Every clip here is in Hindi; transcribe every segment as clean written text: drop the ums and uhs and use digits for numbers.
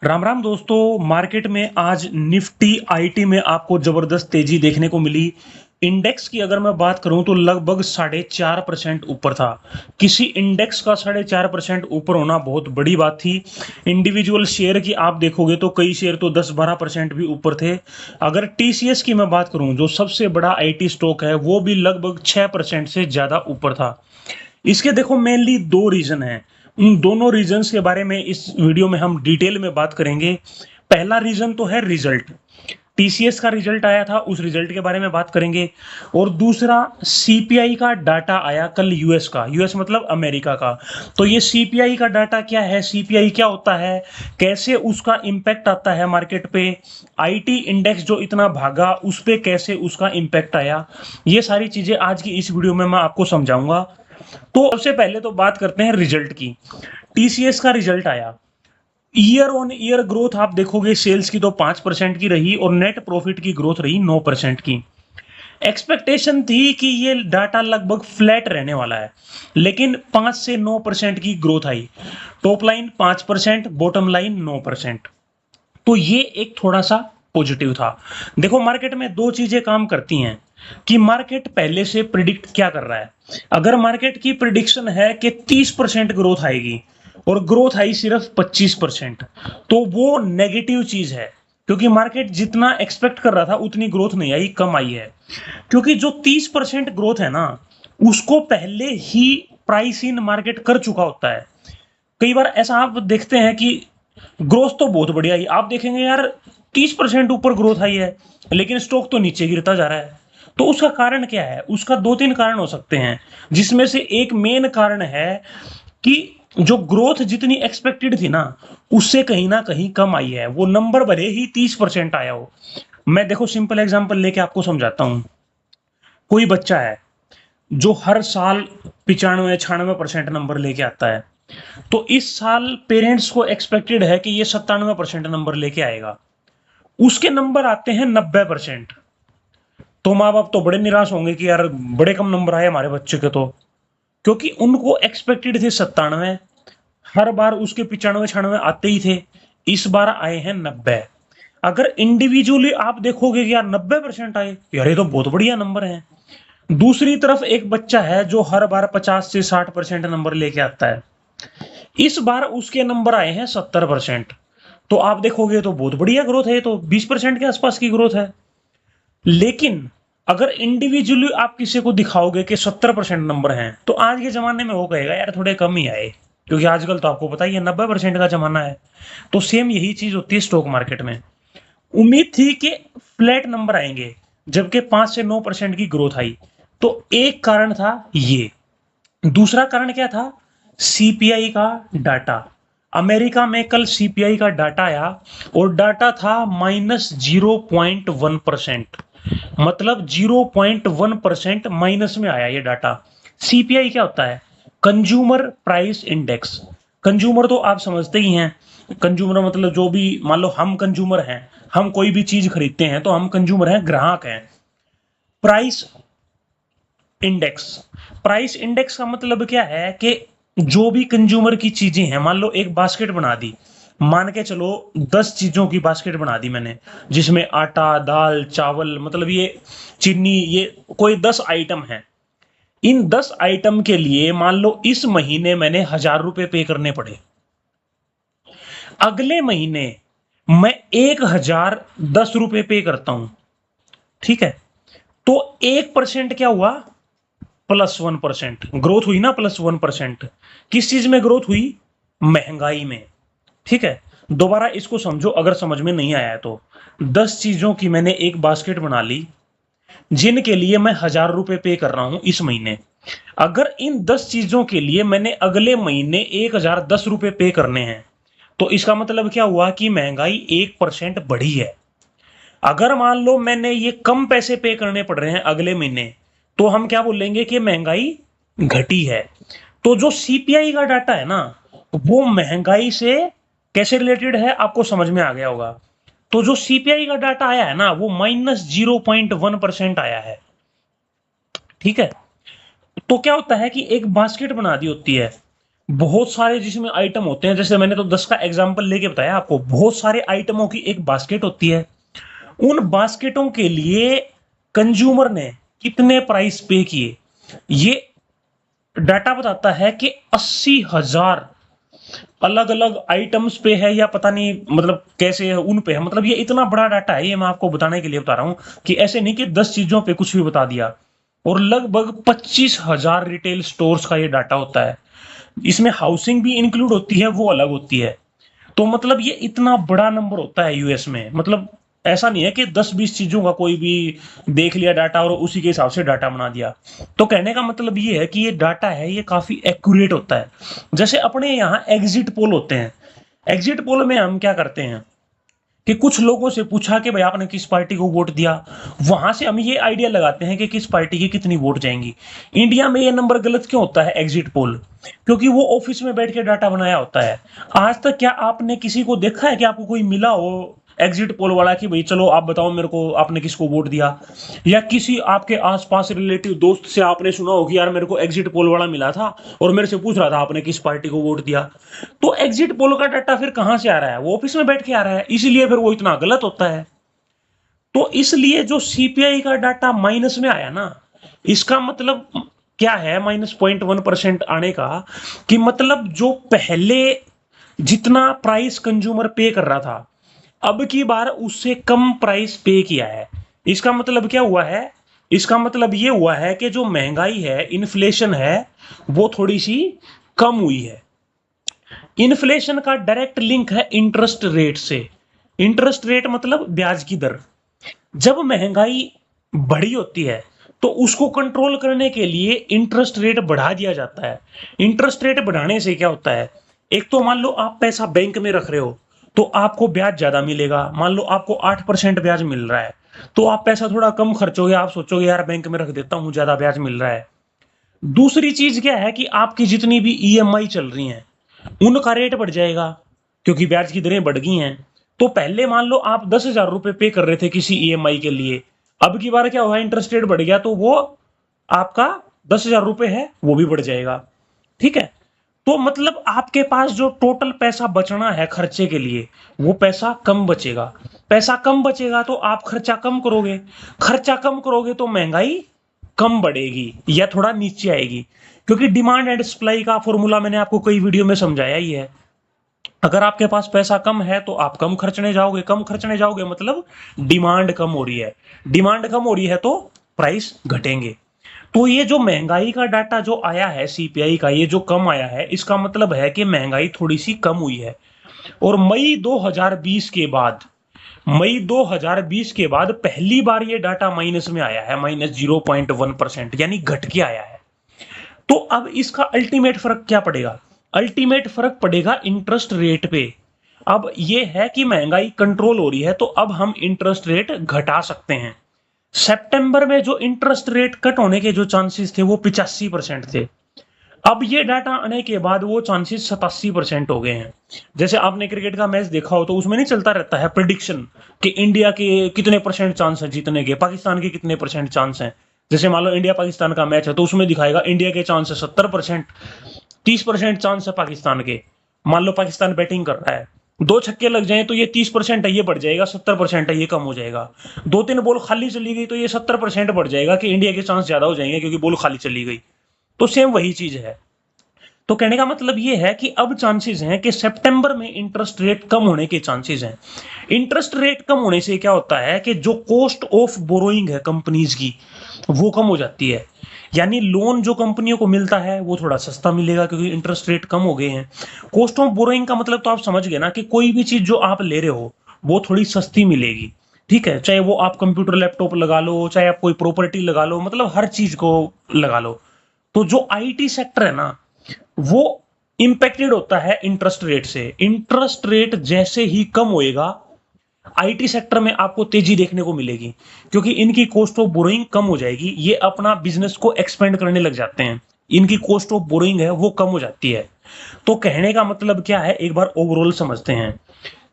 राम राम दोस्तों। मार्केट में आज निफ्टी आईटी में आपको जबरदस्त तेजी देखने को मिली। इंडेक्स की अगर मैं बात करूं तो लगभग 4.5% ऊपर था। किसी इंडेक्स का 4.5% ऊपर होना बहुत बड़ी बात थी। इंडिविजुअल शेयर की आप देखोगे तो कई शेयर तो 10-12% भी ऊपर थे। अगर टीसीएस की मैं बात करूं जो सबसे बड़ा आईटी स्टॉक है वो भी लगभग 6% से ज्यादा ऊपर था। इसके देखो मेनली दो रीजन हैं। उन दोनों रीजंस के बारे में इस वीडियो में हम डिटेल में बात करेंगे। पहला रीजन तो है रिजल्ट। टीसीएस का रिजल्ट आया था, उस रिजल्ट के बारे में बात करेंगे। और दूसरा सीपीआई का डाटा आया कल यूएस का, यूएस मतलब अमेरिका का। तो ये सीपीआई का डाटा क्या है, सीपीआई क्या होता है, कैसे उसका इंपैक्ट आता है मार्केट पे, आईटी इंडेक्स जो इतना भागा उस पे कैसे उसका इंपैक्ट आया, ये सारी चीजें आज की इस वीडियो में मैं आपको समझाऊंगा। तो सबसे पहले तो बात करते हैं रिजल्ट की। टीसीएस का रिजल्ट आया। ईयर ऑन ईयर ग्रोथ आप देखोगे सेल्स की तो 5% की रही और नेट प्रॉफिट की ग्रोथ रही 9% की। एक्सपेक्टेशन थी कि ये डाटा लगभग फ्लैट रहने वाला है, लेकिन 5 से 9% की ग्रोथ आई। Top line 5%, bottom line 9%। तो ये एक थोड़ा सा पॉजिटिव था। देखो मार्केट में दो चीजें काम करती हैं कि मार्केट पहले से प्रिडिक्ट क्या कर रहा है। अगर मार्केट की प्रिडिक्शन है कि 30% ग्रोथ आएगी और ग्रोथ आई सिर्फ 25%, तो वो नेगेटिव चीज है, क्योंकि मार्केट जितना एक्सपेक्ट कर रहा था उतनी ग्रोथ नहीं आई, कम आई है। क्योंकि जो 30% ग्रोथ है ना, उसको पहले ही प्राइस इन मार्केट कर चुका होता है। कई बार ऐसा आप देखते हैं कि ग्रोथ तो बहुत बढ़िया आई, आप देखेंगे यार 30% ऊपर ग्रोथ आई है, लेकिन स्टॉक तो नीचे गिरता जा रहा है। तो उसका कारण क्या है? उसका दो तीन कारण हो सकते हैं, जिसमें से एक मेन कारण है कि जो ग्रोथ जितनी एक्सपेक्टेड थी ना, उससे कहीं ना कहीं कम आई है। वो नंबर भले ही 30% आया हो। मैं देखो सिंपल एग्जांपल लेके आपको समझाता हूं। कोई बच्चा है जो हर साल 95-96% नंबर लेके आता है, तो इस साल पेरेंट्स को एक्सपेक्टेड है कि ये 97% नंबर लेके आएगा। उसके नंबर आते हैं 90%। तो माँ बाप तो बड़े निराश होंगे कि यार बड़े कम नंबर आए हमारे बच्चे के, तो क्योंकि उनको एक्सपेक्टेड थे 97। हर बार उसके 95-96 आते ही थे, इस बार आए हैं 90। अगर इंडिविजुअली आप देखोगे कि यार 90% आए, यार ये तो बहुत बढ़िया नंबर है। दूसरी तरफ एक बच्चा है जो हर बार 50 से 60% नंबर लेके आता है, इस बार उसके नंबर आए हैं 70%। तो आप देखोगे तो बहुत बढ़िया ग्रोथ है, तो 20% के आसपास की ग्रोथ है। लेकिन अगर इंडिविजुअली आप किसी को दिखाओगे कि 70% नंबर हैं, तो आज के जमाने में वो कहेगा यार थोड़े कम ही आए, क्योंकि आजकल तो आपको पता ही है 90% का जमाना है। तो सेम यही चीज होती है स्टॉक मार्केट में। उम्मीद थी कि फ्लैट नंबर आएंगे, जबकि 5 से 9% की ग्रोथ आई। तो एक कारण था ये। दूसरा कारण क्या था? सीपीआई का डाटा। अमेरिका में कल सीपीआई का डाटा आया और डाटा था -0.1%। मतलब 0.1% माइनस में आया ये डाटा। सीपीआई क्या होता है? Consumer price index. कंज्यूमर तो आप समझते ही हैं। कंज्यूमर मतलब जो भी, मान लो हम कंज्यूमर हैं, हम कोई भी चीज खरीदते हैं तो हम कंज्यूमर हैं, ग्राहक हैं। Price index. प्राइस इंडेक्स का मतलब क्या है कि जो भी कंज्यूमर की चीजें हैं, मान लो एक बास्केट बना दी, मान के चलो 10 चीजों की बास्केट बना दी मैंने, जिसमें आटा, दाल, चावल, मतलब ये चीनी, ये कोई 10 आइटम है। इन 10 आइटम के लिए मान लो इस महीने मैंने 1000 रुपए पे करने पड़े। अगले महीने मैं 1010 रुपए पे करता हूं, ठीक है? तो 1% क्या हुआ? +1% ग्रोथ हुई ना, +1%। किस चीज में ग्रोथ हुई? महंगाई में। ठीक है, दोबारा इसको समझो अगर समझ में नहीं आया है तो। 10 चीजों की मैंने एक बास्केट बना ली, जिनके लिए मैं 1000 रुपए पे कर रहा हूं इस महीने। अगर इन 10 चीजों के लिए मैंने अगले महीने 1010 रुपए पे करने हैं, तो इसका मतलब क्या हुआ कि महंगाई 1% बढ़ी है। अगर मान लो मैंने ये कम पैसे पे करने पड़ रहे हैं अगले महीने, तो हम क्या बोलेंगे कि महंगाई घटी है। तो जो सीपीआई का डाटा है ना, वो महंगाई से कैसे रिलेटेड है आपको समझ में आ गया होगा। तो जो सीपीआई का डाटा आया है ना, वो -0.1% आया है। ठीक है, तो क्या होता है कि एक बास्केट बना दी होती है, बहुत सारे जिसमें आइटम होते हैं, जैसे मैंने तो 10 का एग्जांपल लेके बताया आपको, बहुत सारे आइटमों की एक बास्केट होती है। उन बास्केटों के लिए कंज्यूमर ने कितने प्राइस पे किए, ये डाटा बताता है कि 80,000 अलग अलग आइटम्स पे है, या पता नहीं मतलब कैसे है उन पे है। मतलब ये इतना बड़ा डाटा है, ये मैं आपको बताने के लिए बता रहा हूं कि ऐसे नहीं कि 10 चीजों पे कुछ भी बता दिया। और लगभग 25,000 रिटेल स्टोर्स का ये डाटा होता है। इसमें हाउसिंग भी इंक्लूड होती है, वो अलग होती है। तो मतलब ये इतना बड़ा नंबर होता है यूएस में। मतलब ऐसा नहीं है कि 10-20 चीजों का कोई भी देख लिया डाटा और उसी के हिसाब से डाटा बना दिया। तो कहने का मतलब ये है कि ये डाटा है, ये काफी एक्यूरेट होता है। जैसे अपने यहाँ एग्जिट पोल होते हैं। एग्जिट पोल में हम क्या करते हैं कि कुछ लोगों से पूछा कि भाई आपने किस पार्टी को वोट दिया, वहां से हम ये आइडिया लगाते हैं कि किस पार्टी की कितनी वोट जाएंगी। इंडिया में ये नंबर गलत क्यों होता है एग्जिट पोल? क्योंकि वो ऑफिस में बैठ के डाटा बनाया होता है। आज तक क्या आपने किसी को देखा है कि आपको कोई मिला हो एग्जिट पोल वाला कि भाई चलो आप बताओ मेरे को आपने किसको वोट दिया? या किसी आपके आसपास रिलेटिव दोस्त से आपने सुना हो कि यार मेरे को एग्जिट पोल वाला मिला था और मेरे से पूछ रहा था आपने किस पार्टी को वोट दिया? तो एग्जिट पोल का डाटा फिर कहां से आ रहा है? वो ऑफिस में बैठ के आ रहा है, इसीलिए फिर वो इतना गलत होता है। तो इसलिए जो सीपीआई का डाटा माइनस में आया ना, इसका मतलब क्या है माइनस 0.1% आने का? कि मतलब जो पहले जितना प्राइस कंज्यूमर पे कर रहा था, अब की बार उससे कम प्राइस पे किया है। इसका मतलब क्या हुआ है? इसका मतलब ये हुआ है कि जो महंगाई है, इन्फ्लेशन है, वो थोड़ी सी कम हुई है। इन्फ्लेशन का डायरेक्ट लिंक है इंटरेस्ट रेट से। इंटरेस्ट रेट मतलब ब्याज की दर। जब महंगाई बढ़ी होती है तो उसको कंट्रोल करने के लिए इंटरेस्ट रेट बढ़ा दिया जाता है। इंटरेस्ट रेट बढ़ाने से क्या होता है? एक तो मान लो आप पैसा बैंक में रख रहे हो तो आपको ब्याज ज्यादा मिलेगा। मान लो आपको 8% ब्याज मिल रहा है तो आप पैसा थोड़ा कम खर्चोगे, आप सोचोगे यार बैंक में रख देता हूं, ज्यादा ब्याज मिल रहा है। दूसरी चीज क्या है कि आपकी जितनी भी ईएमआई चल रही हैं उनका रेट बढ़ जाएगा, क्योंकि ब्याज की दरें बढ़ गई हैं। तो पहले मान लो आप 10,000 रुपए पे कर रहे थे किसी ईएमआई के लिए, अब की बार क्या हुआ, इंटरेस्ट रेट बढ़ गया तो वो आपका 10,000 रुपए है वो भी बढ़ जाएगा। ठीक है? तो मतलब आपके पास जो टोटल पैसा बचना है खर्चे के लिए, वो पैसा कम बचेगा। पैसा कम बचेगा तो आप खर्चा कम करोगे, खर्चा कम करोगे तो महंगाई कम बढ़ेगी या थोड़ा नीचे आएगी। क्योंकि डिमांड एंड सप्लाई का फॉर्मूला मैंने आपको कई वीडियो में समझाया ही है। अगर आपके पास पैसा कम है तो आप कम खर्चने जाओगे, कम खर्चने जाओगे मतलब डिमांड कम हो रही है, डिमांड कम हो रही है तो प्राइस घटेंगे। तो ये जो महंगाई का डाटा जो आया है सीपीआई का, ये जो कम आया है, इसका मतलब है कि महंगाई थोड़ी सी कम हुई है। और मई 2020 के बाद पहली बार ये डाटा माइनस में आया है, -0.1%, यानी घट के आया है। तो अब इसका अल्टीमेट फर्क क्या पड़ेगा? अल्टीमेट फर्क पड़ेगा इंटरेस्ट रेट पे। अब ये है कि महंगाई कंट्रोल हो रही है तो अब हम इंटरेस्ट रेट घटा सकते हैं। सितंबर में जो इंटरेस्ट रेट कट होने के जो चांसेस थे वो 85% थे। अब ये डाटा आने के बाद वो चांसेस 87% हो गए हैं। जैसे आपने क्रिकेट का मैच देखा हो तो उसमें नहीं चलता रहता है प्रिडिक्शन कि इंडिया के कितने परसेंट चांस है जीतने के, पाकिस्तान के कितने परसेंट चांस हैं। जैसे मान लो इंडिया पाकिस्तान का मैच है तो उसमें दिखाएगा इंडिया के चांस है 70%, 30% चांस है पाकिस्तान के। मान लो पाकिस्तान बैटिंग कर रहा है, 2 छक्के लग जाए तो ये 30% है, ये बढ़ जाएगा 70% है, ये कम हो जाएगा। 2-3 बॉल खाली चली गई तो ये 70% बढ़ जाएगा कि इंडिया के चांस ज्यादा हो जाएंगे क्योंकि बॉल खाली चली गई। तो सेम वही चीज है। तो कहने का मतलब ये है कि अब चांसेस हैं कि सितंबर में इंटरेस्ट रेट कम होने के चांसेस हैं। इंटरेस्ट रेट कम होने से क्या होता है कि जो कॉस्ट ऑफ बोरोइंग है कंपनीज की, वो कम हो जाती है। यानी लोन जो कंपनियों को मिलता है वो थोड़ा सस्ता मिलेगा क्योंकि इंटरेस्ट रेट कम हो गए हैं। कॉस्ट ऑफ बोरोइंग का मतलब तो आप समझ गए ना कि कोई भी चीज जो आप ले रहे हो वो थोड़ी सस्ती मिलेगी। ठीक है? चाहे वो आप कंप्यूटर लैपटॉप लगा लो, चाहे आप कोई प्रॉपर्टी लगा लो, मतलब हर चीज को लगा लो। तो जो आईटी सेक्टर है ना, वो इंपेक्टेड होता है इंटरेस्ट रेट से। इंटरेस्ट रेट जैसे ही कम होएगा आईटी सेक्टर में आपको तेजी देखने को मिलेगी, क्योंकि इनकी कॉस्ट ऑफ बोरोइंग कम हो जाएगी, ये अपना बिजनेस को एक्सपेंड करने लग जाते हैं, इनकी कॉस्ट ऑफ बोरोइंग है वो कम हो जाती है। तो कहने का मतलब क्या है, एक बार ओवरऑल समझते हैं।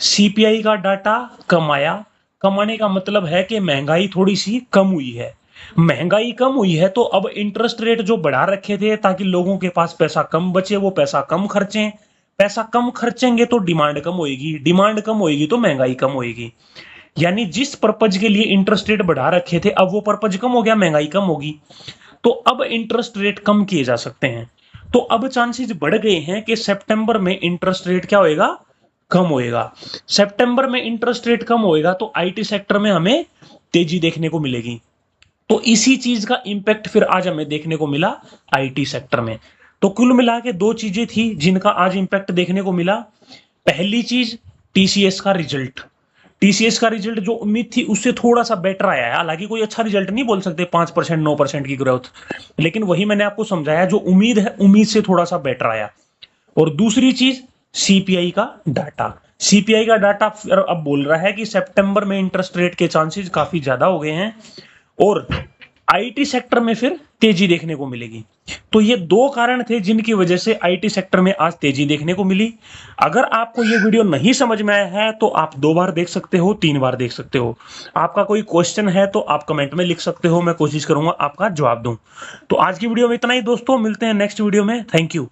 सीपीआई का डाटा कम आया, कम आने का मतलब है कि महंगाई थोड़ी सी कम हुई है। महंगाई कम हुई है तो अब इंटरेस्ट रेट जो बढ़ा रखे थे ताकि लोगों के पास पैसा कम बचे, वो पैसा कम खर्चें, पैसा कम खर्चेंगे तो डिमांड कम होएगी, डिमांड कम होएगी तो महंगाई कम होएगी। यानी जिस पर्पज के लिए इंटरेस्ट रेट बढ़ा रखे थे अब वो पर्पज कम हो गया, महंगाई कम होगी, तो अब इंटरेस्ट रेट कम किए जा सकते हैं। तो अब चांसेस बढ़ गए हैं कि सितंबर में इंटरेस्ट रेट क्या होएगा, कम होएगा। सितंबर में इंटरेस्ट रेट कम होएगा तो आईटी सेक्टर में हमें तेजी देखने को मिलेगी। तो इसी चीज का इंपैक्ट फिर आज हमें देखने को मिला आईटी सेक्टर में। तो कुल मिला के दो चीजें थी जिनका आज इंपैक्ट देखने को मिला। पहली चीज टीसीएस का रिजल्ट, टीसीएस का रिजल्ट जो उम्मीद थी उससे थोड़ा सा बेटर आया है। हालांकि कोई अच्छा रिजल्ट नहीं बोल सकते, 5% 9% की ग्रोथ, लेकिन वही मैंने आपको समझाया, जो उम्मीद है उम्मीद से थोड़ा सा बेटर आया। और दूसरी चीज सीपीआई का डाटा, सीपीआई का डाटा अब बोल रहा है कि सितंबर में इंटरेस्ट रेट के चांसेस काफी ज्यादा हो गए हैं और आईटी सेक्टर में फिर तेजी देखने को मिलेगी। तो ये दो कारण थे जिनकी वजह से आईटी सेक्टर में आज तेजी देखने को मिली। अगर आपको ये वीडियो नहीं समझ में आया है तो आप 2 बार देख सकते हो, 3 बार देख सकते हो। आपका कोई क्वेश्चन है तो आप कमेंट में लिख सकते हो, मैं कोशिश करूंगा आपका जवाब दूं। तो आज की वीडियो में इतना ही दोस्तों, मिलते हैं नेक्स्ट वीडियो में। Thank you.